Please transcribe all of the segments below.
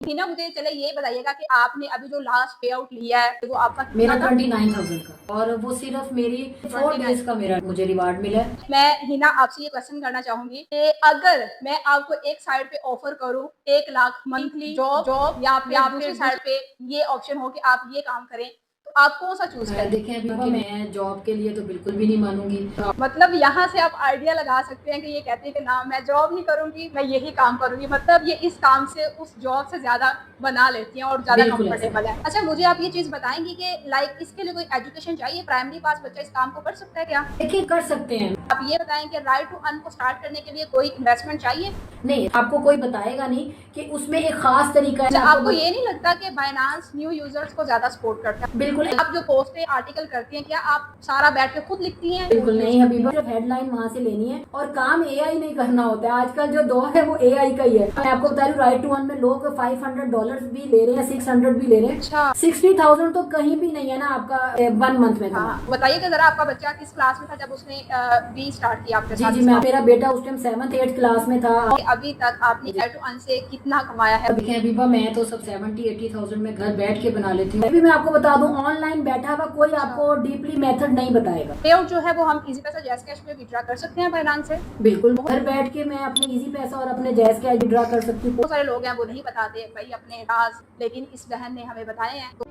हिना, मुझे चले ये बताइएगा कि आपने अभी जो लास्ट पे आउट लिया है वो आपका मेरा कितना था? 29,000 का, और वो सिर्फ मेरी 4 डेज का मेरा मुझे रिवार्ड मिला है। मैं हिना आपसे ये क्वेश्चन करना चाहूंगी कि अगर मैं आपको एक साइड पे ऑफर करूं 1 लाख मंथली जॉब जॉब या फिर दूसरी साइड पे ये ऑप्शन हो कि आप ये काम करें, तो आप कौन सा चूज करें? देखें अभी मैं जॉब के लिए तो बिल्कुल भी नहीं मानूंगी। मतलब यहाँ से आप आइडिया लगा सकते हैं कि ये कहते हैं कि ना मैं जॉब नहीं करूंगी, मैं यही काम करूंगी। मतलब ये इस काम से उस जॉब से ज्यादा बना लेती हैं और ज्यादा बिल्कुल ऐसा कंफर्टेबल है। अच्छा, मुझे आप ये चीज बताएंगी कि लाइक इसके लिए कोई एजुकेशन चाहिए? प्राइमरी पास बच्चा इस काम को कर सकता है क्या? देखिए कर सकते हैं। आप ये बताएं कि राइट टू अर्न को स्टार्ट करने के लिए कोई इन्वेस्टमेंट चाहिए? नहीं, आपको कोई बताएगा नहीं कि उसमें एक खास तरीका है। अच्छा, आपको ये नहीं लगता कि बाइनांस न्यू यूजर्स को ज्यादा सपोर्ट करता है? बिल्कुल। आप जो पोस्ट पे आर्टिकल करती हैं, क्या आप सारा बैठ के खुद लिखती हैं? बिल्कुल नहीं हबीबा, सिर्फ हेडलाइन वहाँ से लेनी है और काम एआई नहीं करना होता है। आजकल जो दौर है वो एआई का ही है। मैं आपको बता रही हूँ, राइट टू अर्न में लोग $500 भी ले रहे हैं, 600 भी ले रहे हैं। अच्छा, 60,000 तो कहीं भी नहीं है ना आपका 1 मंथ में। हाँ, बताइए कि जरा आपका बच्चा किस क्लास में था जब उसने बी स्टार्ट किया आपके साथ? जी, मेरा बेटा उस टाइम 7th 8th क्लास में था। अभी तक आपने राइट टू अर्न से कितना कमाया है? देखिए हबीबा, मैं तो सब 70-80,000 में घर बैठ के बना लेती हूँ। अभी मैं आपको बता दूं, ऑनलाइन बैठा हुआ कोई आपको डीपली मेथड नहीं बताएगा। पे आउट जो है वो हम इजी पैसा जैस कैश में विड्रॉ कर सकते हैं बाइनांस से? बिल्कुल, घर बैठ के मैं अपने इजी पैसा और अपने जायज कैश विड्रॉ कर सकती हूँ। बहुत सारे लोग हैं वो नहीं बताते भाई अपने राज, लेकिन इस बहन ने हमें बताए हैं। तो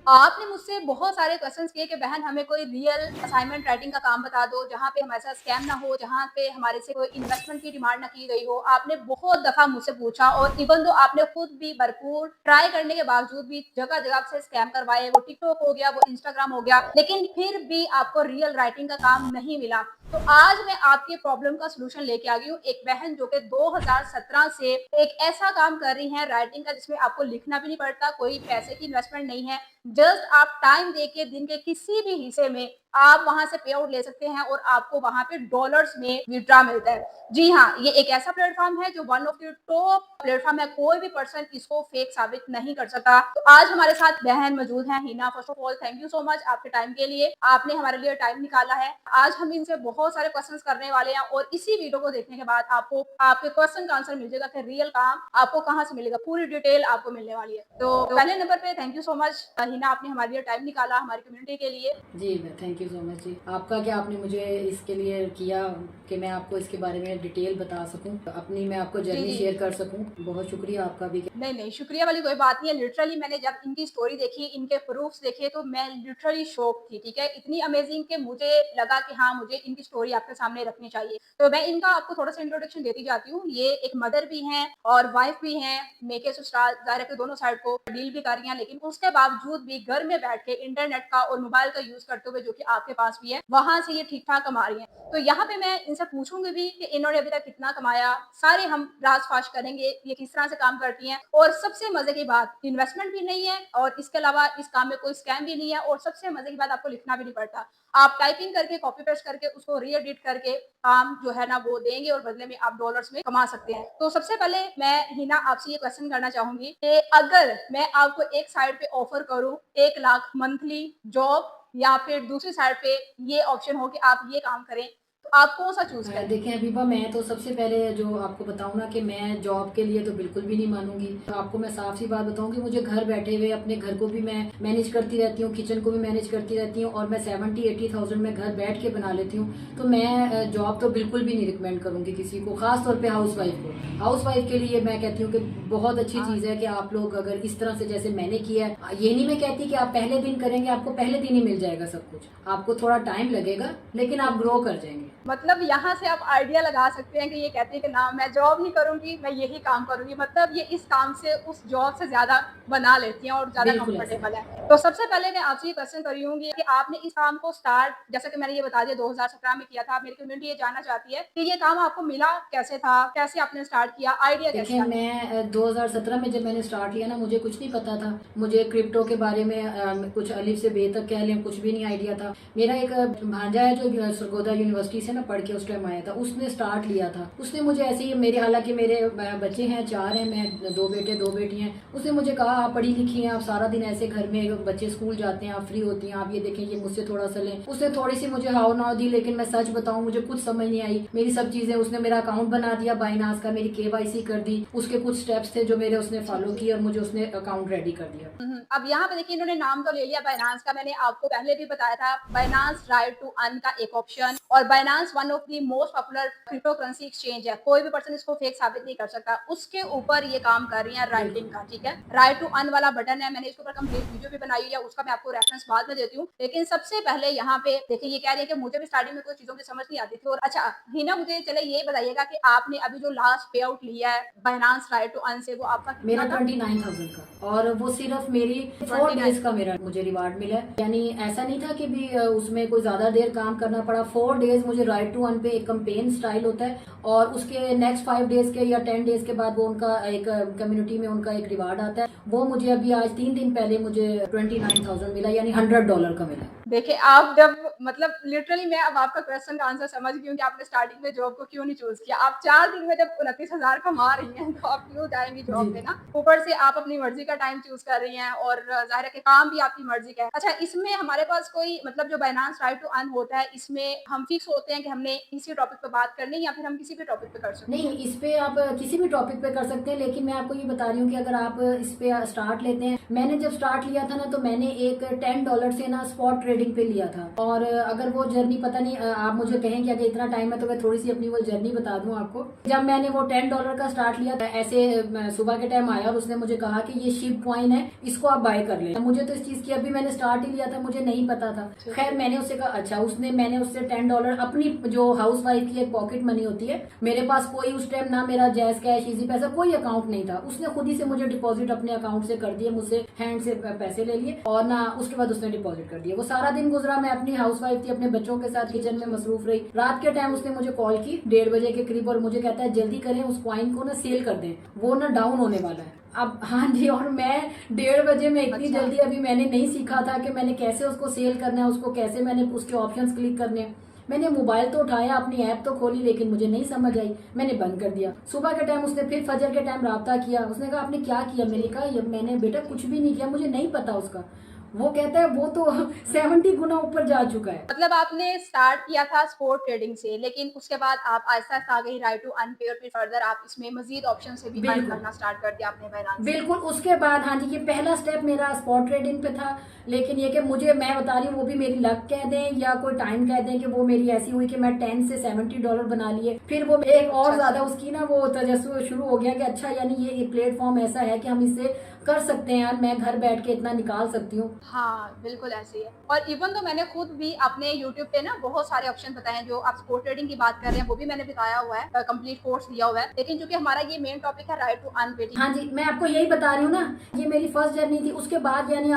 आपने मुझसे बहुत सारे क्वेश्चंस किए कि बहन हमें कोई रियल असाइनमेंट राइटिंग का काम बता दो जहाँ पे हमारे साथ स्कैम ना हो, जहाँ पे हमारे से कोई इन्वेस्टमेंट की डिमांड ना की गई हो। आपने बहुत दफा मुझसे पूछा और इवन दो आपने खुद भी भरपूर ट्राई करने के बावजूद भी जगह जगह से स्कैम करवाए, वो टिकटॉक हो गया, वो इंस्टाग्राम हो गया, लेकिन फिर भी आपको रियल राइटिंग का काम नहीं मिला। तो आज मैं आपके प्रॉब्लम का सलूशन लेके आ गई हूँ। एक बहन जो कि 2017 से एक ऐसा काम कर रही है राइटिंग का जिसमें आपको लिखना भी नहीं पड़ता, कोई पैसे की इन्वेस्टमेंट नहीं है, जस्ट आप टाइम देके दिन के किसी भी हिस्से में आप वहां से पे आउट ले सकते हैं और आपको वहां पे डॉलर्स में विड्रॉ मिलता है। जी हाँ, ये एक ऐसा प्लेटफॉर्म है जो one of the top platform है, कोई भी पर्सन इसको फेक साबित नहीं कर सकता। तो आज हमारे साथ बहन मौजूद है Hina. First of all thank you so much आपके टाइम के लिए, आपने हमारे लिए टाइम निकाला है। आज हम इनसे बहुत सारे क्वेश्चन करने वाले हैं और इसी वीडियो को देखने के बाद आपको आपके क्वेश्चन का आंसर मिल जाएगा कि रियल काम आपको कहाँ से मिलेगा, पूरी डिटेल आपको मिलने वाली है। तो पहले नंबर पे thank you so much Hina, आपने हमारे लिए टाइम निकाला हमारी कम्युनिटी के लिए। जी, थैंक यू सो मच जी। आपका क्या, आपने मुझे इसके लिए किया कि मैं आपको इसके बारे में डिटेल बता सकूं, अपनी मैं आपको जर्नी शेयर कर सकूं। बहुत शुक्रिया आपका भी। नहीं नहीं, शुक्रिया वाली कोई बात नहीं है। लिटरली मैंने जब इनकी स्टोरी देखी, इनके प्रूफ्स देखे, तो मैं लिटरली शॉक थी। ठीक है, इतनी अमेजिंग कि मुझे लगा कि हाँ, मुझे इनकी स्टोरी आपके सामने रखनी चाहिए। तो मैं इनका आपको थोड़ा सा इंट्रोडक्शन देती जाती हूँ। ये एक मदर भी हैं और वाइफ भी हैं, मेके ससुराल जाहिर है दोनों साइड को डील भी कर रही हैं, लेकिन उसके बावजूद भी घर में बैठ के इंटरनेट का और मोबाइल का यूज करते हुए, जो कि आपके पास भी है, वहां से ये ठीक ठाक कमा रही हैं। तो यहाँ पे मैं इनसे पूछूंगी भी कि इन्होंने अभी तक कितना कमाया, सारे हम राज फाश करेंगे, ये किस तरह से काम करती हैं। और सबसे मजे की बात, इन्वेस्टमेंट भी नहीं है और इसके अलावा इस काम में कोई स्कैम भी नहीं है, और सबसे मजे की बात, आपको लिखना भी नहीं पड़ता। आप टाइपिंग करके कॉपी पेस्ट करके उसको री एडिट करके काम जो है ना वो देंगे और बदले में आप डॉलर्स में कमा सकते हैं। तो सबसे पहले मैं हिना आपसे ये क्वेश्चन करना चाहूंगी कि अगर मैं आपको एक साइड पे ऑफर करूं 1 लाख मंथली जॉब या फिर दूसरी साइड पे ये ऑप्शन हो कि आप ये काम करें, तो आप कौन सा चूज करें? देखिए हबीबा, मैं तो सबसे पहले जो आपको बताऊं ना कि मैं जॉब के लिए तो बिल्कुल भी नहीं मानूंगी। तो आपको मैं साफ सी बात बताऊं कि मुझे घर बैठे हुए अपने घर को भी मैं मैनेज करती रहती हूँ, किचन को भी मैनेज करती रहती हूँ, और मैं 70-80,000 में घर बैठ के बना लेती हूँ। तो मैं जॉब तो बिल्कुल भी नहीं रिकमेंड करूंगी किसी को, खास तौर पर हाउस वाइफ को। हाउस वाइफ के लिए मैं कहती हूँ कि बहुत अच्छी चीज है कि आप लोग अगर इस तरह से जैसे मैंने किया है, ये नहीं मैं कहती कि आप पहले दिन करेंगे आपको पहले दिन ही मिल जाएगा सब कुछ, आपको थोड़ा टाइम लगेगा, लेकिन आप ग्रो कर जाएंगे। मतलब यहाँ से आप आइडिया लगा सकते हैं कि ये कहती है कि ना मैं जॉब नहीं करूंगी, मैं यही काम करूंगी। मतलब ये इस काम से उस जॉब से ज्यादा बना लेती हैं और ज्यादा बिल्कुल ऐसा। कंफर्टेबल है। तो सबसे पहले मैं आपसे ये क्वेश्चन करी हूँ कि आपने इस काम को स्टार्ट, जैसा कि मैंने ये बता दिया, 2017 में किया था। मेरी कम्युनिटी ये जानना चाहती है कि ये काम आपको मिला कैसे था, कैसे आपने स्टार्ट किया, आइडिया कैसे देखिए आया? मैं 2017 में जब मैंने स्टार्ट किया ना, मुझे कुछ नहीं पता था। मुझे क्रिप्टो के बारे में कुछ अलिफ से बे तक कह लें कुछ भी नहीं आइडिया था। मेरा एक भांजा है जो सरगोदा यूनिवर्सिटी से ना ना पढ़ के उस टाइम आया था, उसने स्टार्ट लिया था। उसने मुझे ऐसे ही, मेरे हालांकि मेरे बच्चे हैं 4 हैं, मैं 2 बेटे 2 बेटी हैं। उसने मुझे कहा आप पढ़ी लिखी हैं, आप सारा दिन ऐसे घर में, बच्चे स्कूल जाते हैं, आप फ्री होती हैं, आप ये देखें ये मुझसे थोड़ा सा लें। उसने थोड़ी सी मुझे हाव नाव दी, लेकिन मैं सच बताऊं मुझे कुछ समझ नहीं आई। मेरी सब चीजें, उसने मेरा अकाउंट बना दिया बाइनांस का, मेरी KYC कर दी, उसके कुछ स्टेप्स थे जो मेरे उसने फॉलो किए और मुझे उसने अकाउंट रेडी कर दिया। अब यहाँ पे देखिए इन्होंने नाम तो ले लिया बाइनांस का, मैंने आपको पहले भी बताया था बाइनांस राइट टू अर्न का एक ऑप्शन, और Binance one of the most popular crypto currency exchange है, कोई भी पर्सन इसको फेक साबित नहीं कर सकता। उसके ऊपर ये काम कर रही है राइटिंग का, ठीक है, राइट टू अर्न वाला बटन है, मैंने इसके ऊपर कंप्लीट वीडियो भी बनाई है, उसका मैं आपको रेफरेंस बाद में देती हूँ। लेकिन सबसे पहले यहाँ पे देखिए ये कह रही है कि मुझे भी स्टार्टिंग में कुछ चीजों की समझ नहीं आती थी। और अच्छा हिना, मुझे चले ये बताइएगा कि आपने अभी जो लास्ट पे आउट लिया है बाइनांस राइट टू अर्न से, वो आपका मेरा कितना था? 29,000 का, और वो सिर्फ मेरी 4 डेज का मेरा मुझे रिवार्ड मिला है। यानी ऐसा नहीं था कि भी उसमें कोई ज्यादा देर काम करना पड़ा। 4 डेज मुझे राइट टू अर्न पे एक कैंपेन स्टाइल होता है, और उसके नेक्स्ट 5 डेज के या 10 डेज के बाद वो उनका एक कम्युनिटी में उनका एक रिवार्ड आता है। वो मुझे अभी आज 3 दिन पहले मुझे 29,000 मिला, यानी $100 का मिला। देखिए आप जब, मतलब लिटरली मैं अब आपका क्वेश्चन का आंसर समझ गई हूँ कि आपने स्टार्टिंग में जॉब को क्यों नहीं चूज किया। आप 4 दिन में जब 29,000 कमा रही हैं तो आप क्यों जाएंगी जॉब पे ना। ऊपर से आप अपनी मर्जी का टाइम चूज कर रही हैं, और जाहिर है कि काम भी आपकी मर्जी का है। अच्छा, इसमें हमारे पास कोई, मतलब जो बाइनांस राइट टू अर्न होता है, इसमें हम फिक्स होते हैं कि हमने इसी टॉपिक पे बात करनी है, या फिर हम किसी भी टॉपिक पे कर सकते हैं? नहीं, इस पे आप किसी भी टॉपिक पे कर सकते हैं, लेकिन मैं आपको ये बता रही हूँ कि अगर आप इस पे स्टार्ट लेते हैं, मैंने जब स्टार्ट लिया था ना, तो मैंने एक $10 से ना स्पॉट ट्रेडिंग पे लिया था। और अगर वो जर्नी, पता नहीं आप मुझे कहें कि अगर इतना टाइम है तो मैं थोड़ी सी अपनी वो जर्नी बता दूं आपको। जब मैंने वो $10 का स्टार्ट लिया था, ऐसे सुबह के टाइम आया और उसने मुझे कहा कि ये शिप कॉइन है, इसको आप बाय कर ले। मुझे तो इस चीज की, अभी मैंने स्टार्ट ही लिया था, मुझे नहीं पता था। खैर मैंने उससे कहा अच्छा, मैंने उससे $10 अपनी जो हाउस वाइफ की एक पॉकेट मनी होती है, मेरे पास कोई उस टाइम ना मेरा जैज कैश, इजी पैसा, कोई अकाउंट नहीं था। उसने खुद ही से मुझे डिपॉजिट अपने अकाउंट से कर दिए, मुझसे हैंड से पैसे ले लिए, और ना उसके बाद उसने डिपॉजिट कर दिया। वो सारा दिन गुजरा, मैं अपनी हाउस वाइफ थी, अपने बच्चों के साथ किचन में मसरूफ रही। रात के टाइम उसने मुझे कॉल की 1:30 बजे के करीब, और मुझे कहता है जल्दी करें, उस कॉइन को ना सेल कर दें, वो ना डाउन होने वाला है अब। हाँ जी, और मैं 1:30 बजे में इतनी जल्दी अभी मैंने नहीं सीखा था कि मैंने कैसे उसको सेल करना है, उसको कैसे मैंने उसके ऑप्शंस क्लिक करने हैं। मैंने मोबाइल तो उठाया, अपनी ऐप तो खोली, लेकिन मुझे नहीं समझ आई, मैंने बंद कर दिया। सुबह के टाइम उसने फिर फजर के टाइम राब्ता किया, उसने कहा आपने क्या किया? मैंने कहा मैंने बेटा कुछ भी नहीं किया, मुझे नहीं पता उसका। वो कहता है वो तो 70 गुना ऊपर जा चुका है। मतलब आपने स्टार्ट किया था स्पोर्ट ट्रेडिंग से, लेकिन उसके बाद आप आहिस्ता आहिस्ता आ गई राइट टू अर्न पे, और फिर फर्दर आप इसमें मजीद ऑप्शन से भी अर्न करना स्टार्ट कर दिया आपने बाइनांस। बिल्कुल, उसके बाद हाँ जी, ये पहला स्टेप मेरा स्पॉट ट्रेडिंग पे था। लेकिन ये कि मुझे, मैं बता रही हूँ, वो भी मेरी लक कह दें या कोई टाइम कह दें कि वो मेरी ऐसी हुई कि मैं 10 से $70 बना लिए। फिर वो एक और ज्यादा उसकी ना वो तजस्सुस शुरू हो गया कि अच्छा, यानी ये प्लेटफॉर्म ऐसा है कि हम इससे कर सकते हैं यार, मैं घर बैठ के इतना निकाल सकती हूँ। हाँ बिल्कुल ऐसे ही है। और इवन तो मैंने खुद भी अपने यूट्यूब पे ना बहुत सारे ऑप्शन बताए हैं। जो आप स्पोर्ट ट्रेडिंग की बात कर रहे हैं वो भी मैंने बताया हुआ है, कंप्लीट कोर्स दिया हुआ है। लेकिन चूंकि हमारा ये मेन टॉपिक है राइट टू अर्न पे। हाँ जी, मैं आपको यही बता रही हूँ ना, ये मेरी फर्स्ट जर्नी थी। उसके बाद यानी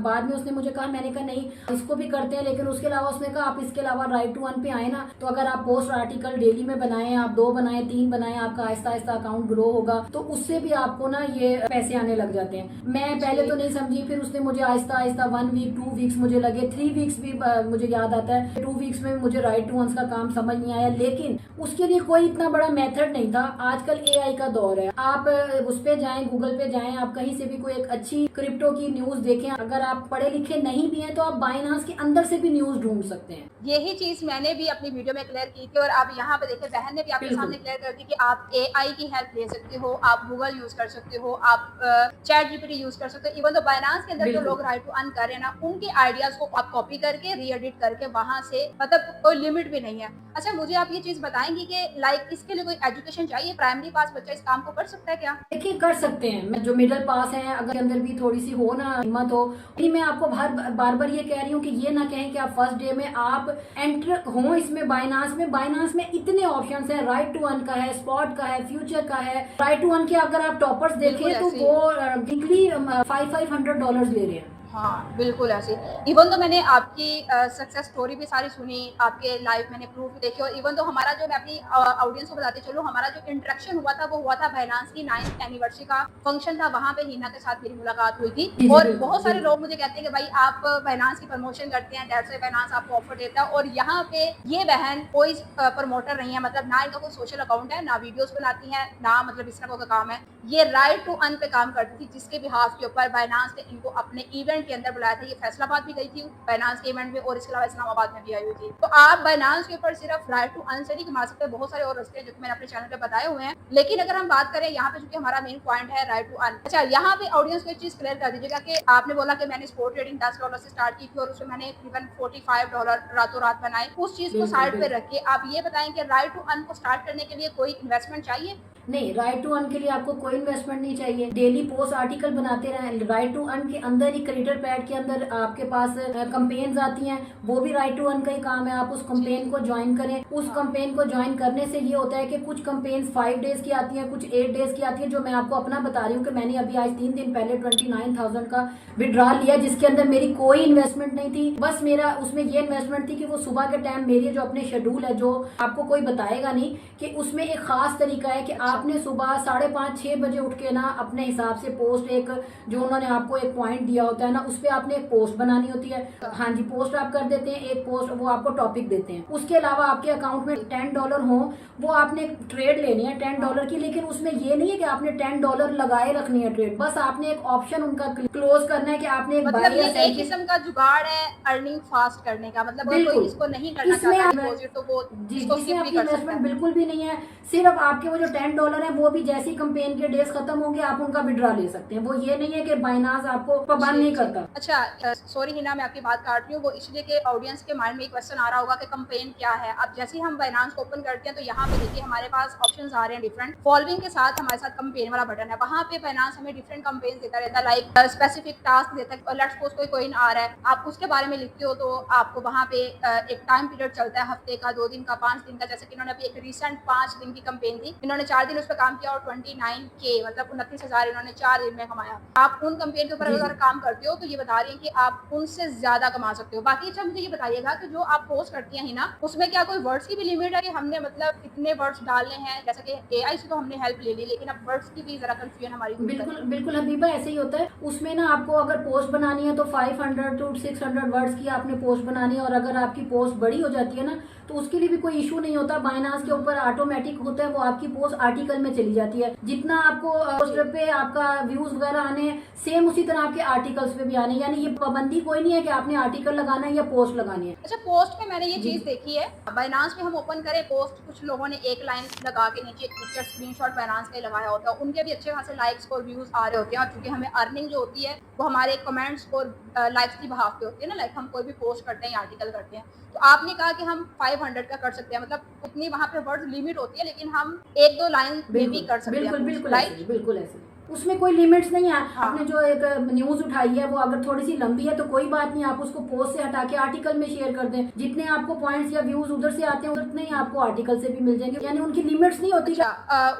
बाद में उसने मुझे कहा, मैंने कहा नहीं इसको भी करते हैं, लेकिन उसके अलावा उसने कहा आप इसके अलावा राइट टू अर्न पे आए ना, तो अगर आप पोस्ट आर्टिकल डेली में बनाएं, आप 2 बनाएं 3 बनाएं, आपका आहिस्ता आहिस्ता अकाउंट ग्रो होगा, तो उससे भी आपको ना ये पैसे आने लग जाते हैं। मैं पहले तो नहीं समझी, फिर उसने मुझे आहिस्ता आहिस्ता 1 वीक 2 वीक्स मुझे लगे, 3 वीक्स भी मुझे याद आता है। 2 वीक्स में मुझे राइट टू अर्न का काम समझ नहीं आया, लेकिन उसके लिए कोई इतना बड़ा मेथड नहीं था। आजकल AI का दौर है, आप उस पे जाएं, गूगल पे जाएं, आप कहीं से भी कोई एक अच्छी क्रिप्टो की न्यूज देखें। अगर आप पढ़े लिखे नहीं भी हैं तो आप बाइनांस के अंदर से भी न्यूज ढूंढ सकते हैं। यही चीज मैंने भी अपनी वीडियो में क्लियर की थी, और आप यहाँ पे देखें बहन ने भी आपके सामने क्लियर कर दी कि आप AI की हेल्प ले सकते हो, आप गूगल यूज कर सकते हो, आप चैट GPT यूज कर सकते हो। इवन तो बाइनांस के अंदर जो लोग राइट टू अर्न कर रहे हैं ना, उनके आइडियाज को आप कॉपी करके री एडिट करके वहां से, मतलब कोई लिमिट भी नहीं है। अच्छा, मुझे आप ये चीज बताएंगी कि लाइक इसके लिए कोई एजुकेशन चाहिए? प्राइमरी पास बच्चा इस काम को कर सकता है क्या? देखिए कर सकते हैं, जो मिडिल पास है, अगर अंदर भी थोड़ी सी हो ना हिम्मत हो। मैं आपको बार बार ये कह रही हूँ कि ये ना कहें कि आप फर्स्ट डे में आप एंटर हो इसमें। बाइनांस में इतने ऑप्शंस हैं, राइट टू अर्न का है, स्पॉट का है, फ्यूचर का है। राइट टू अर्न के अगर आप टॉपर्स देखें तो वो वीकली $500 ले रहे हैं। हाँ, बिल्कुल ऐसे। इवन तो मैंने आपकी सक्सेस स्टोरी भी सारी सुनी, आपके लाइव मैंने प्रूफ भी देखे और इवन तो हमारा जो मैं अपनी ऑडियंस को बताती चलूँ, हमारा जो इंटरेक्शन हुआ था, वो हुआ था बाइनेंस की 9th एनिवर्सरी का फंक्शन था, वहाँ पे हिना के साथ मेरी मुलाकात हुई थी। जी जी और बिल्कुल बहुत सारे बिल्कुल। लोग मुझे कहते हैं कि भाई आप बाइनेंस की प्रमोशन करते हैं, दैट्स व्हाई बाइनेंस आपको ऑफर देता है और यहाँ पे ये बहन कोई प्रमोटर नहीं है, मतलब ना इनका कोई सोशल अकाउंट है, ना वीडियोज़ बनाती हैं, ना मतलब इस तरह का काम है। ये राइट टू अर्न पे काम करती थी, जिसके बिहाफ के ऊपर बाइनेंस ने इनको अपने इवेंट के अंदर बुलाया था। ये फैसलाबाद भी गई थी बाइनेंस के इवेंट में और इसके अलावा इस्लामाबाद में भी आई हुई थी। तो आप बाइनेंस के ऊपर सिर्फ राइट टू अर्न से नहीं कमा सकते, बहुत सारे और रास्ते हैं जो कि मैंने अपने चैनल पे बताए हुए हैं। लेकिन अगर हम बात करें यहाँ पे, चूंकि हमारा मेन पॉइंट है राइट टू अर्न, अच्छा यहाँ पे ऑडियंस को एक चीज क्लियर कर दीजिएगा कि आपने बोला कि मैंने स्पोर्ट ट्रेडिंग $10 से स्टार्ट की थी और उसमें मैंने तकरीबन $45 रातों रात बनाए। उस चीज को बिल्कुल साइड पे बिल्कुल। रखिए, आप ये बताएं कि राइट टू अर्न को स्टार्ट करने के लिए कोई इन्वेस्टमेंट चाहिए? नहीं, राइट टू अर्न के लिए आपको कोई इन्वेस्टमेंट नहीं चाहिए। डेली पोस्ट आर्टिकल बनाते रहें। राइट टू अर्न के अंदर ही क्रिएटर पैड के अंदर आपके पास कंपेन्स आती हैं, वो भी राइट टू अर्न का ही काम है। आप उस कंपेन को ज्वाइन करें। उस कंपेन को ज्वाइन करने से ये होता है कि कुछ कंपेन्स 5 डेज की आती हैं, कुछ 8 डेज की आती है। जो मैं आपको अपना बता रही हूँ कि मैंने अभी आज 3 दिन पहले 29,000 का विड्रॉल लिया, जिसके अंदर मेरी कोई इन्वेस्टमेंट नहीं थी। बस मेरा उसमें ये इन्वेस्टमेंट थी कि वो सुबह के टाइम मेरी जो अपने शेड्यूल है, जो आपको कोई बताएगा नहीं, कि उसमें एक खास तरीका है कि आपने सुबह 5:30-6 बजे उठ के ना अपने हिसाब से पोस्ट, एक जो उन्होंने आपको एक पॉइंट दिया होता है ना, उस पर आपने एक पोस्ट बनानी होती है। हाँ जी, पोस्ट आप कर देते हैं, एक पोस्ट, वो आपको टॉपिक देते हैं। उसके अलावा आपके अकाउंट में $10 हो, वो आपने एक ट्रेड लेनी है $10 की, लेकिन उसमें ये नहीं है कि आपने $10 लगाए रखनी है ट्रेड। बस आपने एक ऑप्शन उनका क्लोज करना है कि आपने एक मतलब ये एक किस्म का जुगाड़ है अर्निंग फास्ट करने का, मतलब अगर कोई इसको नहीं करना चाहता डिपॉजिट तो वो इसको स्किप भी कर सकता इन्वेस्टमेंट बिल्कुल भी नहीं है। सिर्फ आपके वो जो $10 है, वो भी जैसी कंपेन के डेज खत्म होंगे आप उनका विड्रॉ ले सकते हैं। वो ये नहीं है कि बाइनांस आपको पाबंद नहीं करता। अच्छा, सॉरी हिना, मैं आपकी बात काट रही हूँ, वो इसलिए कि ऑडियंस के माइंड में एक क्वेश्चन आ रहा होगा कि कंपेन क्या है। अब जैसे ही हम बाइनांस को ओपन करते हैं तो यहाँ पे देखिए हमारे पास ऑप्शंस आ रहे हैं डिफरेंट। फॉलोइंग के साथ हमारे साथ कंपेन वाला बटन है, वहाँ पे बाइनांस हमें डिफरेंट कंपेन देता रहता है, लाइक स्पेसिफिक टास्क देता है। लेट्स सपोज कोई कॉइन आ रहा है, आप उसके बारे में लिखते हो तो आपको वहाँ पे एक टाइम पीरियड चलता है, हफ्ते का, 2 दिन का, 5 दिन का। जैसे कि इन्होंने अभी एक रिसेंट 5 दिन की कंपेन थी, इन्होंने 4 दिन उस पर काम किया और 29K मतलब 29,000 इन्होंने 4 दिन में कमाया। आप उन कंपेन के ऊपर अगर काम करते हो तो ये बता रही है कि आप उनसे ज्यादा कमा सकते हो। बाकी अच्छा मुझे ये बताइएगा कि जो आप पोस्ट करती हैं ना, उसमें क्या कोई वर्ड्स की भी लिमिट है कि हमने मतलब कितने वर्ड्स डालने हैं? जैसे कि AI से तो हमने हेल्प ले ली, लेकिन अब वर्ड्स की भी जरा कंफ्यूजन हमारी। बिल्कुल बिल्कुल हबीबा, ऐसे ही होता है। उसमें ना आपको अगर पोस्ट बनानी है तो 500 to 600 वर्ड्स की आपने पोस्ट बनानी है, और अगर आपकी पोस्ट बड़ी हो जाती है ना तो उसके लिए भी कोई इशू नहीं होता। बाइनांस के ऊपर ऑटोमेटिक होता है, वो आपकी पोस्ट आर्टिकल में चली जाती है। जितना आपको पोस्ट पे आपका व्यूज वगैरह आने हैं, सेम उसी तरह आपके आर्टिकल्स पे भी आने, यानी ये पाबंदी कोई नहीं है कि आपने आर्टिकल लगाना है या पोस्ट लगानी है। अच्छा, पोस्ट में मैंने ये चीज देखी है, बाइनांस में हम ओपन करें पोस्ट, कुछ लोगों ने एक लाइन लगा के नीचे एक पिक्चर स्क्रीनशॉट बाइनांस का लगाया होता है, उनके भी अच्छे खासे लाइक्स और व्यूज आ रहे होते हैं। और चूंकि हमें अर्निंग जो होती है वो हमारे कमेंट्स और लाइक्स की बहाव पे होती है ना, लाइक हम कोई भी पोस्ट करते हैं या आर्टिकल करते हैं, तो आपने कहा कि हम 500 का कर सकते हैं, मतलब उतनी वहाँ पे वर्ड लिमिट होती है, लेकिन हम 1-2 लाइन में भी कर सकते हैं। बिल्कुल ऐसे उसमें कोई लिमिट्स नहीं है। आपने जो एक न्यूज उठाई है वो अगर थोड़ी सी लंबी है तो कोई बात नहीं, आप उसको पोस्ट से हटा के आर्टिकल में शेयर कर दें। जितने आपको पॉइंट्स या व्यूज उधर से आते हैं उतने ही आपको आर्टिकल से भी मिल जाएंगे, यानी उनकी लिमिट्स नहीं होती।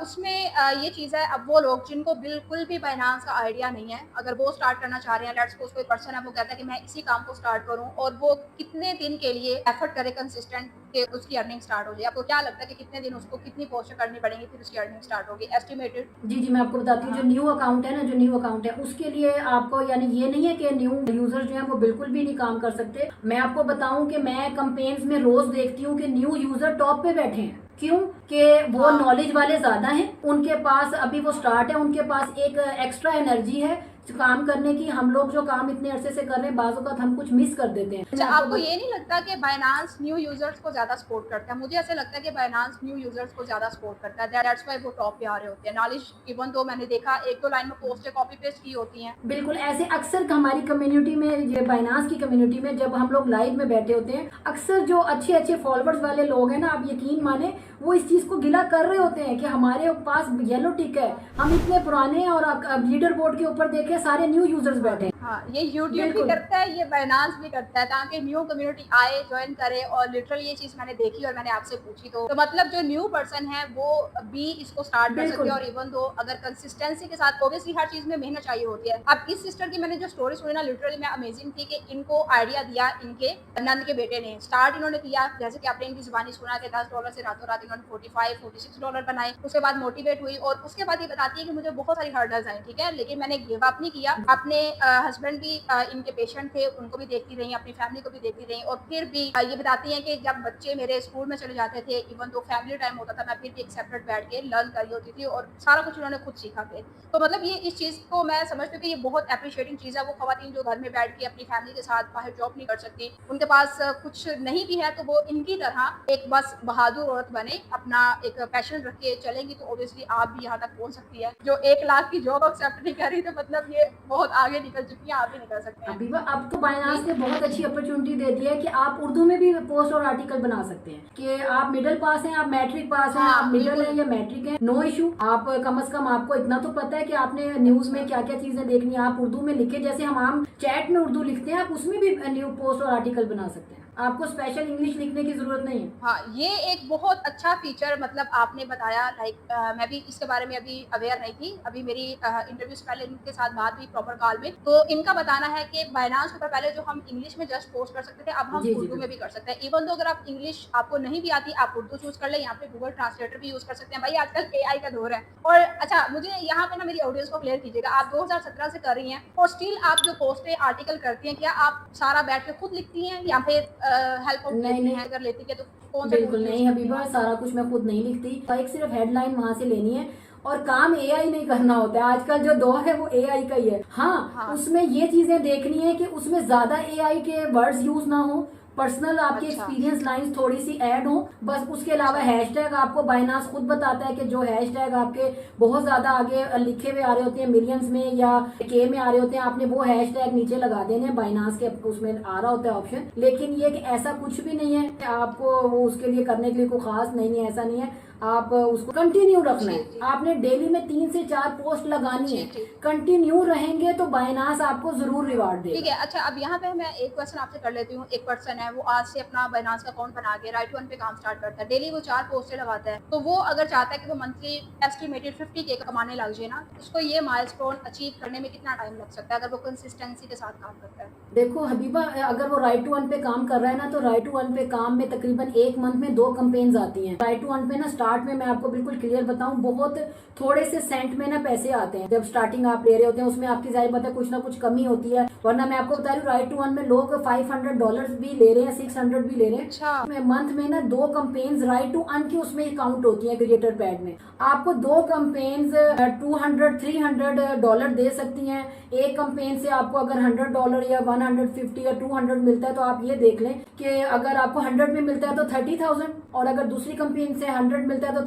उसमें ये चीज़ है, अब वो लोग जिनको बिल्कुल भी बाइनांस का आइडिया नहीं है, अगर वो स्टार्ट करना चाह रहे हैं, लेट्स सपोज कोई पर्सन है वो कहता है कि मैं इसी काम को स्टार्ट करूं, और वो कितने दिन के लिए एफर्ट करे कंसिस्टेंट कि उसकी अर्निंग स्टार्ट हो जाए? आपको क्या लगता है कि कितने दिन उसको कितनी पोस्ट करनी पड़ेगी फिर उसकी अर्निंग स्टार्ट होगी एस्टिमेटेड? जी मैं आपको बताती हूँ। जो न्यू अकाउंट है ना, जो न्यू अकाउंट है उसके लिए आपको, यानी ये नहीं है कि न्यू यूजर जो है वो बिल्कुल भी नहीं काम कर सकते। मैं आपको बताऊं कि मैं कंपेन्स में रोज देखती हूँ कि न्यू यूजर टॉप पे बैठे हैं। क्यों? कि वो नॉलेज वाले ज्यादा हैं, उनके पास अभी वो स्टार्ट है, उनके पास एक एक्स्ट्रा एनर्जी है काम करने की। हम लोग जो काम इतने अरसे से कर रहे हैं, बाजू का हम कुछ मिस कर देते हैं। अच्छा, आपको ये नहीं लगता कि बाइनांस न्यू यूजर्स को ज्यादा सपोर्ट करता है? मुझे ऐसे लगता है कि बाइनांस न्यू यूजर्स को ज्यादा सपोर्ट करता है, दैट्स व्हाई वो टॉप पे आ रहे होते हैं। नॉलेज इवन तो मैंने देखा 1-2 लाइन में पोस्ट कॉपी पेस्ट की होती हैं। बिल्कुल ऐसे अक्सर हमारी कम्युनिटी में, ये बाइनांस की कम्युनिटी में जब हम लोग लाइव में बैठे होते हैं, अक्सर जो अच्छे अच्छे फॉलोअर्स वाले लोग हैं ना, आप यकीन माने वो इस चीज को गिला कर रहे होते हैं कि हमारे पास येलो टिक है, हम इतने पुराने हैं, और लीडर बोर्ड के ऊपर देखे सारे न्यू यूजर्स बैठे हैं। हाँ, ये यूट्यूब भी बिल्कुल। करता है, ये बाइनांस भी करता है, ताकि न्यू कम्युनिटी आए, जॉइन करे। और लिटरली ये चीज़ मैंने देखी और मैंने आपसे पूछी, तो मतलब जो न्यू पर्सन है वो भी इसको स्टार्ट कर सकते बिल्कुल। हैं। और इवन दो अगर कंसिस्टेंसी के साथ, ऑब्वियसली हर चीज़ में मेहनत चाहिए होती है। अब इस सिस्टर की मैंने जो स्टोरी सुनी ना, लिटरली मैं अमेजिंग थी कि इनको आइडिया दिया इनके नंद के बेटे ने। स्टार्ट इन्होंने किया, जैसे कि आपने इनकी ज़ुबानी सुना कि $10 से रातों रात इन्होंने $45-46 बनाए। उसके बाद मोटिवेट हुई और उसके बाद ये बताती है कि मुझे बहुत सारी हर्डल्स आई, ठीक है, लेकिन मैंने गिव अप नहीं किया। अपने हस्बैंड भी इनके पेशेंट थे, उनको भी देखती रही, अपनी फैमिली को भी देखती रही। और फिर भी ये बताती हैं कि जब बच्चे मेरे स्कूल में चले जाते थे, इवन तो फैमिली टाइम होता था, मैं फिर भी एक सेपरेट बैठ के लर्न कर रही होती थी और सारा कुछ उन्होंने खुद सीखा फिर। तो मतलब ये इस चीज़ को मैं समझती हूँ कि ये बहुत एप्रिशिएटिंग चीज़ है। वो खवातीन जो घर में बैठ के अपनी फैमिली के साथ बाहर जॉब नहीं कर सकती, उनके पास कुछ नहीं भी है, तो वो इनकी तरह एक बस बहादुर औरत बने, अपना एक पैशन रख के चलेंगी, तो ऑब्वियसली आप भी यहाँ तक पहुँच सकती है। जो 1 लाख की जॉब एक्सेप्ट नहीं कर रही, तो मतलब ये बहुत आगे निकल चुकी हैं, आप भी निकल सकते हैं। हबीबा, अब तो बायनांस जी। ने बहुत अच्छी अपॉर्चुनिटी दे दी है कि आप उर्दू में भी पोस्ट और आर्टिकल बना सकते हैं कि आप मिडिल पास हैं, आप मैट्रिक पास हैं, हाँ, आप मिडिल बिल्कुल। हैं या मैट्रिक हैं, नो इशू। आप कम से कम आपको इतना तो पता है कि आपने न्यूज में क्या क्या चीजें देखनी है, आप उर्दू में लिखे, जैसे हम आम चैट में उर्दू लिखते हैं, आप उसमें भी न्यू पोस्ट और आर्टिकल बना सकते हैं। आपको स्पेशल इंग्लिश लिखने की जरूरत नहीं है। हाँ, ये एक बहुत अच्छा फीचर मतलब आपने बताया। लाइक मैं भी इसके बारे में अभी अवेयर नहीं थी। अभी मेरी इंटरव्यू से पहले इनके साथ बात हुई प्रॉपर कॉल में, तो इनका बताना है कि बायनांस के ऊपर पहले जो हम इंग्लिश में जस्ट पोस्ट कर सकते थे, अब हम जी जी उर्दू में बिल्कुल। भी कर सकते हैं। इवन तो अगर आप इंग्लिश आपको नहीं भी आती, आप उर्दू चूज़ कर लें, यहाँ पे गूगल ट्रांसलेटर भी यूज़ कर सकते हैं। भाई आजकल एआई का दौर है। और अच्छा, मुझे यहाँ पे ना मेरी ऑडियंस को क्लियर कीजिएगा, आप 2017 से कर रही हैं और स्टिल आप जो पोस्ट आर्टिकल करती हैं, क्या आप सारा बैठ के खुद लिखती हैं या फिर हेल्प आउट नहीं लेती नहीं, हैं? अगर लेती हैं तो कौन सा बिल्कुल टूल यूज़ नहीं करती हैं हबीबा, आप? सारा कुछ मैं खुद नहीं लिखती। एक सिर्फ हेडलाइन वहां से लेनी है और काम एआई नहीं करना होता है। आजकल जो दौर है वो एआई का ही है। हाँ, हाँ। उसमें ये चीजें देखनी है कि उसमें ज्यादा एआई के वर्ड्स यूज ना हो, पर्सनल आपकी अच्छा। एक्सपीरियंस लाइंस थोड़ी सी ऐड हो, बस। उसके अलावा अच्छा। हैशटैग आपको बायनांस खुद बताता है कि जो हैशटैग आपके बहुत ज्यादा आगे लिखे हुए आ रहे होते हैं, मिलियंस में या के में आ रहे होते हैं, आपने वो हैशटैग नीचे लगा देने। बायनांस के उसमें आ रहा होता है ऑप्शन। लेकिन ये कि ऐसा कुछ भी नहीं है कि आपको वो उसके लिए करने के लिए कोई खास नहीं है, ऐसा नहीं है। आप उसको कंटिन्यू रखना जी, है। जी। आपने डेली में 3 से 4 पोस्ट लगानी जी, है। जी। कंटिन्यू रहेंगे तो बायनांस आपको जरूर रिवार्ड ठीक देगा। है। अच्छा, अब यहाँ पे मैं एक क्वेश्चन आपसे कर लेती हूँ। एक पर्सन है, वो आज से अपना बाइनांस का अकाउंट बना के राइट वन पे काम स्टार्ट करता है। डेली वो 4 पोस्टें लगाता है। तो वो अगर चाहता है कि वो मंथली एस्टिमेटेड 50K कमाने लग जाए ना, उसको ये माइलस्टोन अचीव करने में कितना टाइम लग सकता है अगर वो कंसिस्टेंसी के साथ काम करता है? देखो हबीबा, अगर वो राइट टू वन पे काम कर रहा है ना, तो राइट टू वन पे काम में तकरीबन 1 मंथ में 2 कंपेन्स आती हैं। राइट टू वन पे ना स्टार्ट में, मैं आपको बिल्कुल क्लियर बताऊं, बहुत थोड़े से सेंट में ना पैसे आते हैं। जब स्टार्टिंग आप ले रहे होते हैं, उसमें आपकी जाहिर बात है कुछ ना कुछ कमी होती है। वरना मैं आपको बता रही हूँ, राइट टू वन में लोग $500 भी ले रहे हैं, 600 भी ले रहे हैं। अच्छा। मंथ में ना 2 कंपेन्स राइट टू अर्न की उसमें काउंट होती है क्रिएटर पैड में। आपको 2 कंपेन्स $200-300 दे सकती हैं। एक कंपेन से आपको अगर $100 या 150 या 200 मिलता है, तो आप ये देख लें कि अगर आपको 100 में मिलता है तो 30,000, और अगर दूसरी कंपेन से 100 मिलता है तो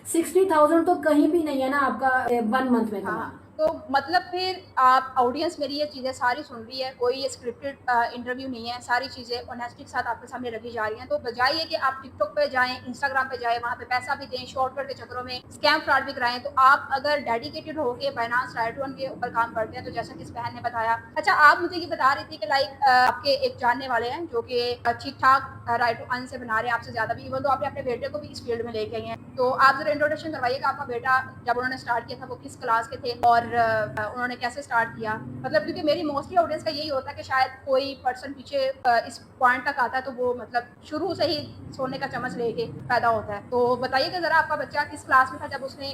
60,000 तो कहीं भी नहीं है ना आपका 1 मंथ में कमाना। हाँ, तो मतलब फिर आप ऑडियंस मेरी ये चीज़ें सारी सुन रही है, कोई ये स्क्रिप्टेड इंटरव्यू नहीं है, सारी चीज़ें ऑनेस्टी के साथ आपके सामने रखी जा रही हैं। तो बजाय ये कि आप टिकटॉक पे जाएँ, इंस्टाग्राम पे जाएँ, वहाँ पे पैसा भी दें, शॉर्टकट के चक्करों में स्कैम फ्रॉड भी कराएँ, तो आप अगर डेडिकेटेड होके बाइनांस राइट वन के ऊपर काम करते हैं, तो जैसा कि इस बहन ने बताया। अच्छा, आप मुझे ये बता रही थी कि लाइक आपके एक जानने वाले हैं जो कि ठीक-ठाक राइट टू अर्न से बना रहे हैं आपसे ज़्यादा भी, इवन तो आपने अपने बेटे को भी इस फील्ड में लेके आई हैं। तो आप ज़रा इंट्रोडक्शन करवाइएगा, आपका बेटा जब उन्होंने स्टार्ट किया था वो किस क्लास के थे और उन्होंने कैसे स्टार्ट किया? मतलब क्योंकि मेरी मोस्टली ऑडियंस का यही होता है कि शायद कोई पर्सन पीछे इस पॉइंट तक आता है तो वो मतलब शुरू से ही सोने का चम्मच लेके पैदा होता है। तो बताइएगा ज़रा, आपका बच्चा किस क्लास में था जब उसने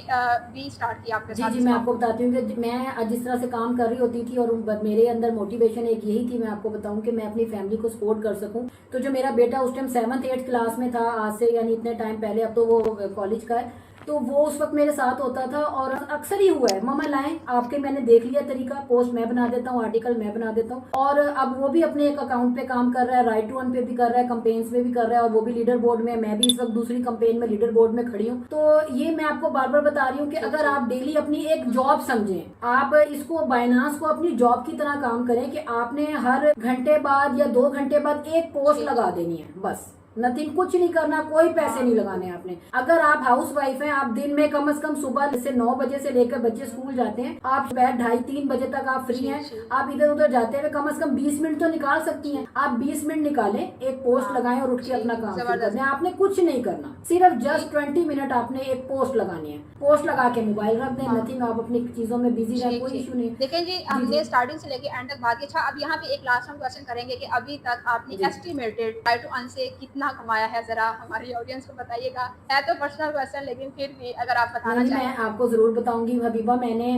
भी स्टार्ट किया आपके जी साथ जी, इस मैं काम आपको को? बताती हूँ कि मैं जिस तरह से काम कर रही होती थी, और मेरे अंदर मोटिवेशन एक यही थी, मैं आपको बताऊं कि मैं अपनी फैमिली को सपोर्ट कर सकूं। तो जो मेरा बेटा उस टाइम 7th-8th क्लास में था, आज से यानी इतने टाइम पहले, अब तो वो कॉलेज का है, तो वो उस वक्त मेरे साथ होता था। और अक्सर ही हुआ है, मम्मा लाएं आपके, मैंने देख लिया तरीका, पोस्ट मैं बना देता हूँ, आर्टिकल मैं बना देता हूँ। और अब वो भी अपने एक अकाउंट पे काम कर रहा है, राइट टू वन पे भी कर रहा है, कंपेन्स में भी कर रहा है, और वो भी लीडर बोर्ड में। मैं भी इस वक्त दूसरी कंपेन में लीडर बोर्ड में खड़ी हूँ। तो ये मैं आपको बार बार बता रही हूँ कि अगर आप डेली अपनी एक जॉब समझें, आप इसको बाइनांस को अपनी जॉब की तरह काम करें कि आपने हर घंटे बाद या 2 घंटे बाद एक पोस्ट जी, लगा देनी है, बस। नथिंग, कुछ नहीं करना, कोई पैसे नहीं लगाने आपने। अगर आप हाउस वाइफ हैं, आप दिन में कम से कम सुबह से 9 बजे से लेकर बच्चे स्कूल जाते हैं, आप सुबह 2:30-3 बजे तक आप फ्री हैं, आप इधर उधर जाते हैं, कम से कम 20 मिनट तो निकाल सकती हैं। आप 20 मिनट निकालें, एक पोस्ट लगाएं और उठ के अपना काम शुरू कर दें। आपने कुछ नहीं करना, सिर्फ जस्ट 20 मिनट आपने एक पोस्ट लगानी है, पोस्ट लगा के मोबाइल रख दें, नथिंग, आप अपनी चीजों में बिजी रहें, कोई इशू नहीं। देखें जी, हमने स्टार्टिंग से लेके एंड तक बात की। अच्छा, अब यहाँ पे एक लास्ट हम क्वेश्चन करेंगे कि अभी तक आपने एस्टिमेटेड ट्राई टू अर्न से कितना कमाया है, जरा हमारी ऑडियंस को बताइएगा। है तो पर्सनल क्वेश्चन, लेकिन फिर भी अगर आप बताना चाहें। मैं आपको जरूर बताऊंगी हबीबा, मैंने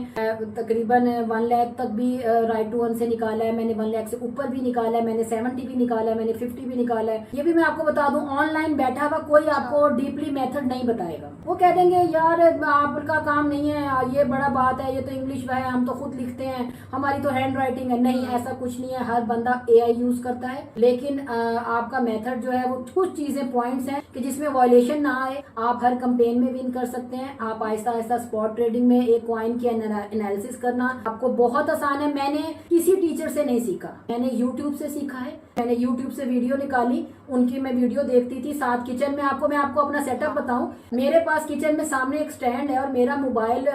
तकरीबन 1 लाख तक भी राइट टू अर्न से निकाला है, मैंने 1 लाख से ऊपर भी निकाला है, मैंने 70 भी निकाला है, मैंने 50 भी निकाला है। ये भी मैं आपको बता दूं, ऑनलाइन बैठा हुआ कोई आपको डीपली मेथड नहीं बताएगा। वो कह देंगे यार आपका काम नहीं है, ये बड़ा बात है, ये तो इंग्लिश है, हम तो खुद लिखते हैं, हमारी तो हैंड राइटिंग है। नहीं, ऐसा कुछ नहीं है, हर बंदा AI यूज करता है, लेकिन आपका मेथड जो है वो कुछ चीजें पॉइंट्स हैं कि जिसमें वॉयलेशन ना आए। आप हर कैंपेन में विन कर सकते हैं। आप आहिस्ता आहिस्ता स्पॉट ट्रेडिंग में एक कॉइन की एनालिसिस करना आपको बहुत आसान है। मैंने किसी टीचर से नहीं सीखा, मैंने यूट्यूब से सीखा है। मैंने यूट्यूब से वीडियो निकाली, उनकी मैं वीडियो देखती थी। साथ किचन में मैं आपको अपना सेटअप बताऊं, मेरे पास किचन में सामने एक स्टैंड है और मेरा मोबाइल,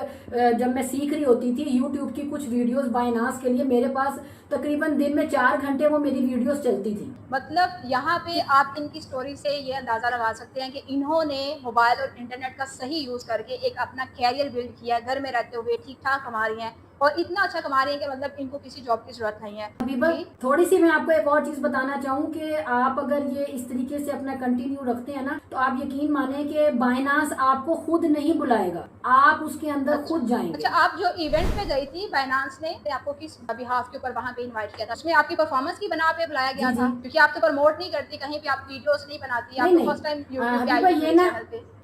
जब मैं सीख रही होती थी यूट्यूब की कुछ वीडियोस बाइनास के लिए, मेरे पास तकरीबन दिन में 4 घंटे वो मेरी वीडियोस चलती थी। मतलब यहाँ पे आप इनकी स्टोरी से ये अंदाजा लगा सकते हैं कि इन्होंने मोबाइल और इंटरनेट का सही यूज करके एक अपना कैरियर बिल्ड किया, घर में रहते हुए ठीक ठाक कमा रही हैं और इतना अच्छा कमा रही हैं कि मतलब इनको किसी जॉब की जरूरत नहीं है। हबीबा, थोड़ी सी मैं आपको एक और चीज बताना चाहूँ कि आप अगर ये इस तरीके से अपना कंटिन्यू रखते हैं ना, तो आप यकीन माने कि बाइनास आपको खुद नहीं बुलाएगा, आप उसके अंदर खुद जाएंगे। अच्छा, आप जो इवेंट पे गई थी, बाइनांस ने आपको किस बिहाफ के ऊपर वहाँ पे इनवाइट किया था? उसमें आपकी परफॉर्मेंस की बना पे बुलाया गया था? क्योंकि आप तो प्रमोट नहीं करती, कहीं पे आप वीडियोस नहीं बनाती, आप फर्स्ट टाइम यूट्यूब पे आई ये ना,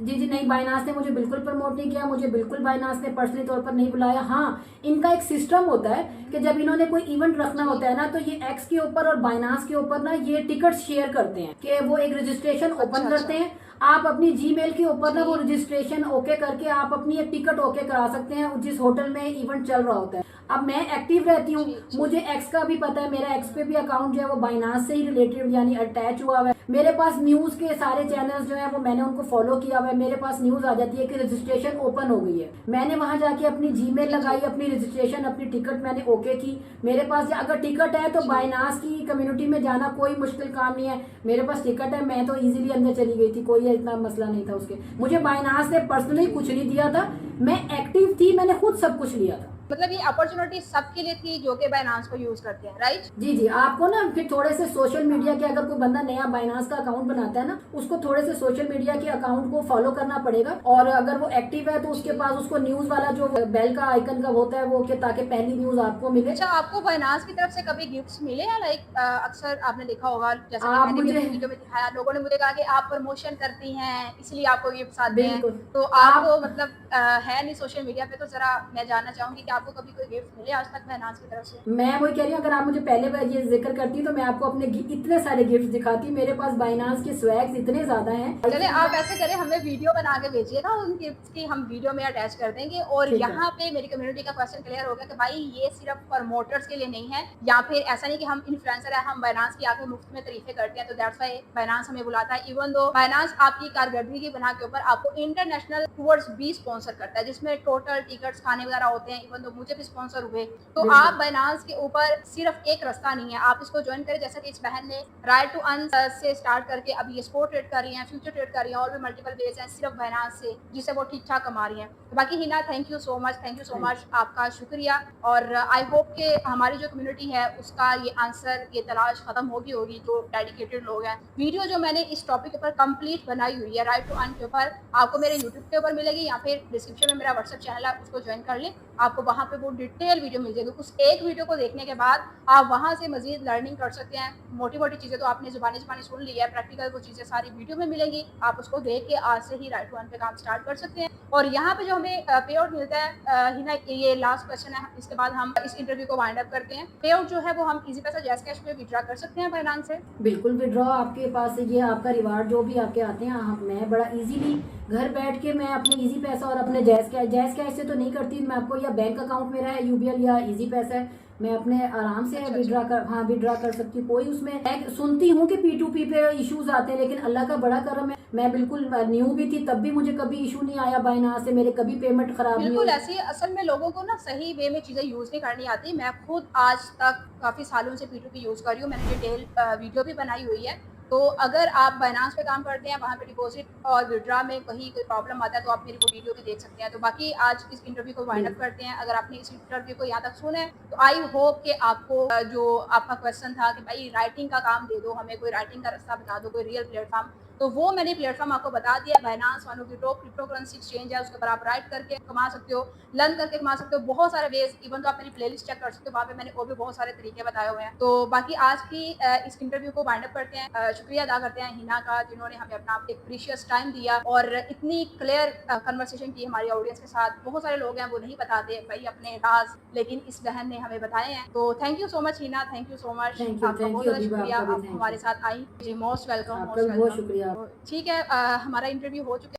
जी नहीं, बाइनास ने मुझे बिल्कुल प्रमोट नहीं किया, मुझे बिल्कुल बाइनास ने पर्सनली तौर पर नहीं बुलाया। हाँ, इनका एक सिस्टम होता है कि जब इन्होंने कोई इवेंट रखना होता है ना, तो ये एक्स के ऊपर और बाइनास के ऊपर ना ये टिकट शेयर करते हैं कि वो एक रजिस्ट्रेशन ओपन करते हैं। आप अपनी जीमेल के ऊपर ना वो रजिस्ट्रेशन ओके करके आप अपनी एक टिकट ओके करा सकते हैं जिस होटल में इवेंट चल रहा होता है। अब मैं एक्टिव रहती हूँ, मुझे एक्स का भी पता है, मेरा एक्स पे भी अकाउंट जो है वो बाइनास से ही रिलेटेड यानी अटैच हुआ हुआ है। मेरे पास न्यूज के सारे चैनल्स जो है वो मैंने उनको फॉलो किया हुआ है। मेरे पास न्यूज आ जाती है कि रजिस्ट्रेशन ओपन हो गई है, मैंने वहां जाके अपनी जीमेल लगाई, अपनी रजिस्ट्रेशन, अपनी टिकट मैंने ओके की। मेरे पास अगर टिकट है तो बाइनास की कम्युनिटी में जाना कोई मुश्किल काम नहीं है, मेरे पास टिकट है, मैं तो इजीली अंदर चली गई थी, कोई इतना मसला नहीं था उसके। मुझे बाइनास ने पर्सनली कुछ नहीं दिया था, मैं एक्टिव थी, मैंने खुद सब कुछ लिया था। मतलब ये अपॉर्चुनिटी सबके लिए थी जो कि बाइनांस को यूज करते हैं, राइट? जी जी, आपको ना फिर थोड़े से सोशल मीडिया के, अगर कोई बंदा नया बाइनांस का अकाउंट बनाता है ना, उसको थोड़े से सोशल मीडिया के अकाउंट को फॉलो करना पड़ेगा। और अगर वो एक्टिव है तो उसके पास उसको न्यूज वाला जो बेल का आइकन का होता है वो कि ताकि पहली न्यूज आपको मिले। अच्छा, आपको बाइनांस की तरफ से कभी गिफ्ट्स मिले हैं? लाइक अक्सर आपने देखा होगा, जैसे आप मैंने मुझे वीडियो में दिखाया, लोगों ने मुझे कहा कि आप प्रमोशन करती हैं इसलिए आपको गिफ्ट्स आते हैं। बिल्कुल। तो आपको मतलब है नहीं सोशल मीडिया पे, तो जरा मैं जानना चाहूंगी कि आपको कभी कोई गिफ्ट मिले आज तक बाइनांस की तरफ से? मैं वही कह रही हूँ, अगर आप मुझे पहले बार ये जिक्र करती तो मैं आपको अपने इतने सारे गिफ्ट दिखाती। मेरे पास बाइनांस के स्वैग्स इतने ज्यादा हैं। चले आप ऐसे करें, हमें वीडियो बना के भेजिए ना उन गिफ्ट्स की, हम वीडियो में अटैच कर देंगे। और यहाँ पे मेरी कम्युनिटी का क्वेश्चन क्लियर हो गया कि भाई ये सिर्फ प्रमोटर्स के लिए नहीं है, या फिर ऐसा नहीं कि हम इन्फ्लुएंसर है, हम बाइनांस की आके मुफ्त में तारीफे करते हैं, तो दैट्स व्हाई बाइनांस हमें बुलाता है। इवन दो बाइनांस आपकी कारकर्दगी की बना के ऊपर आपको इंटरनेशनल टूर्स भी स्पॉन्सर करता है, जिसमें टोटल टिकट्स, खाने वगैरह होते हैं। इवन दो मुझे भी स्पॉन्सर हुए। तो आप बाइनांस के ऊपर सिर्फ एक रास्ता नहीं है, आप इसको ज्वाइन करें। जैसा कि इस बहन ने राइट टू अर्न से स्टार्ट करके अभी ये स्पोर्ट ट्रेड कर रही हैं, फ्यूचर ट्रेड कर रही हैं, और भी मल्टीपल वेज हैं सिर्फ बाइनांस से, जिससे वो ठीक ठाक कमा रही हैं। तो बाकी Hina, thank you so much, आपका शुक्रिया। और आई होप कि हमारी जो कम्युनिटी है उसका ये आंसर, ये तलाश खत्म होगी जो डेडिकेटेड लोग हैं। वीडियो जो मैंने इस टॉपिक के ऊपर कंप्लीट बनाई हुई है राइट टू अर्न के ऊपर, आपको मेरे यूट्यूब के ऊपर मिलेगी, या फिर डिस्क्रिप्शन में मेरा व्हाट्सएप चैनल है, उसको ज्वाइन कर लें, आपको वहाँ पे वो डिटेल वीडियो मिल जाएगी। उस एक वीडियो को देखने के बाद आप वहाँ से मजीद लर्निंग कर सकते हैं। मोटी मोटी चीज़ें तो आपने जुबानी सुन ली है, प्रैक्टिकल वो चीज़ें सारी वीडियो में मिलेंगी, आप उसको देख के आज से ही राइट टू अर्न पे काम स्टार्ट कर सकते हैं। और यहाँ पे जो हमें पे आउट मिलता है, हिना, ये लास्ट क्वेश्चन है, इसके बाद हम इस इंटरव्यू को वाइंड अप करते हैं। पे आउट जो है वो हम इजी पैसा जैज़ कैश में विड्रॉ कर सकते हैं बाइनांस से? बिल्कुल, विड्रॉ आपके पास ये आपका रिवार्ड जो भी आपके आते हैं, मैं बड़ा इजीली घर बैठ के मैं अपने इजी पैसा और अपने जैज़ कैश से तो नहीं करती मैं आपको, या बैंक अकाउंट मेरा है यूबीएल या इजी पैसा है, मैं अपने आराम से अच्छा, विड्रा कर, हाँ विड्रा कर सकती हूँ। कोई उसमें, मैं सुनती हूँ कि P2P पे इश्यूज आते हैं, लेकिन अल्लाह का बड़ा करम है, मैं बिल्कुल न्यू भी थी तब भी मुझे कभी इशू नहीं आया बाइनांस से, मेरे कभी पेमेंट खराब नहीं बिल्कुल हुई। ऐसे ही असल में लोगों को ना सही वे में चीज़ें यूज़ नहीं करनी आती। मैं खुद आज तक काफ़ी सालों से P2P यूज़ कर रही हूँ। मैंने डिटेल वीडियो भी बनाई हुई है। तो अगर आप बायनांस पे काम करते हैं, वहाँ पे डिपॉज़िट और विथड्रॉ में कहीं कोई प्रॉब्लम आता है, तो आप मेरी वो वीडियो भी देख सकते हैं। तो बाकी आज इस इंटरव्यू को वाइंड अप बिल्कुल। करते हैं। अगर आपने इस इंटरव्यू को यहाँ तक सुना है, तो आई होप कि आपको जो आपका क्वेश्चन था कि भाई राइटिंग का काम दे दो, हमें कोई राइटिंग का रास्ता बता दो, कोई रियल प्लेटफ़ॉर्म, तो वो मैंने प्लेटफ़ॉर्म आपको बता दिया। Binance one of the top crypto currency exchange है, उसके ऊपर आप राइट करके कमा सकते हो, लर्न करके कमा सकते हो, बहुत सारे वेज़, इवन तो आप मेरी प्लेलिस्ट चेक कर सकते हो, वहाँ पे मैंने और भी बहुत सारे तरीके बताए हुए हैं। तो बाकी आज की इस इंटरव्यू को वाइंड अप करते हैं। शुक्रिया अदा करते हैं हिना का, जिन्होंने हमें अपना एक प्रीशियस टाइम दिया और इतनी क्लियर कन्वर्सेशन की हमारी ऑडियंस के साथ। बहुत सारे लोग हैं वो नहीं बताते भाई अपने राज़, लेकिन इस बहन ने हमें बताए हैं। तो thank you so much Hina, thank you so much. आपका थैंक बहुत यू ज़्यादा अदीबा, शुक्रिया, आपका भी आप थैंक हमारे यू। साथ आई। जी, मोस्ट वेलकम, आपका मोस्ट भी बहुत वेलकम। शुक्रिया। तो ठीक है, हमारा इंटरव्यू हो चुका है।